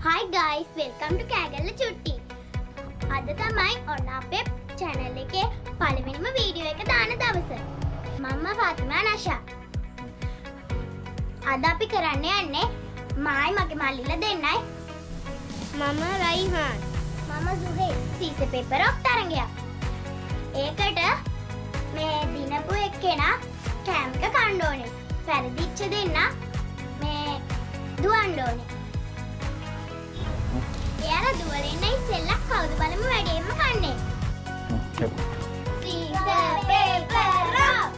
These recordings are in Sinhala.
Hi guys, welcome to Kagala Chutti. අද තමයි ඔන්න අපේ channel එකේ පළවෙනිම වීඩියෝ එක දාන දවස. මම ෆාතිමා නෂා. අද අපි කරන්න යන්නේ මායි මගේ මල්ලිලා දෙන්නයි. මම රයිහාන්. මම සුහේ. සීස පේපර් ඔක් තරංගයක්. ඒකට මේ දිනපු එක්කෙනා කැම් එක කන්න ඕනේ. පෙරදිච්ච දෙන්න මේ දුවන්න ඕනේ. එයාලා දුවලා ඉන්න ඉස්සෙල්ලා කවුද බලමු වැඩේම කන්නේ. සීස පේපර් රොක්.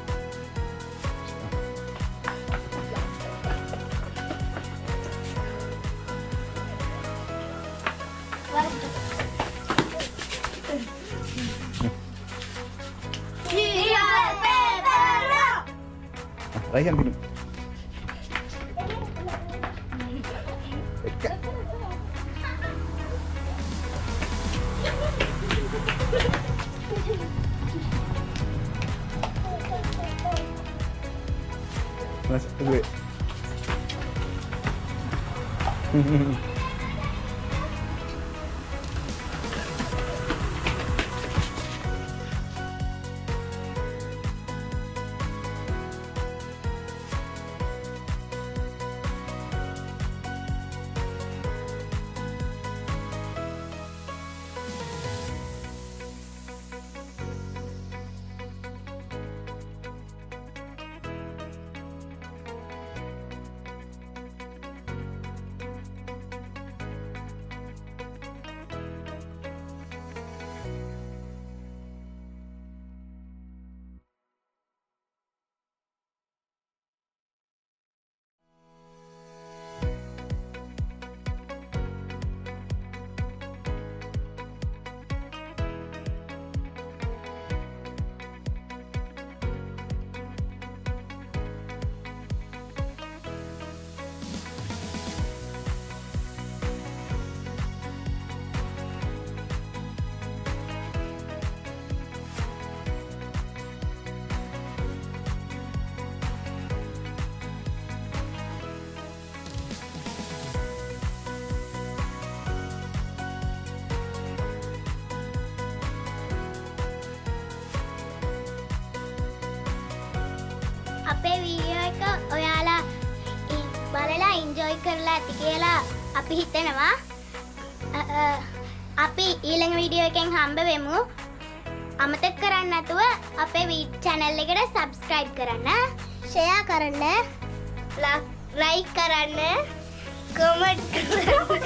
Raihan sini. Mas, gue. අපේ වීඩියෝ එක ඔයාලා බලලා එන්ජොයි කරලා ඇති කියලා අපි හිතනවා. අපි ඊළඟ වීඩියෝ එකෙන් හම්බ වෙමු. අමතක කරන්න නැතුව අපේ channel එකට subscribe කරන්න, ෂෙයා කරන්න, like කරන්න, කමෙන්ට් කරන්න.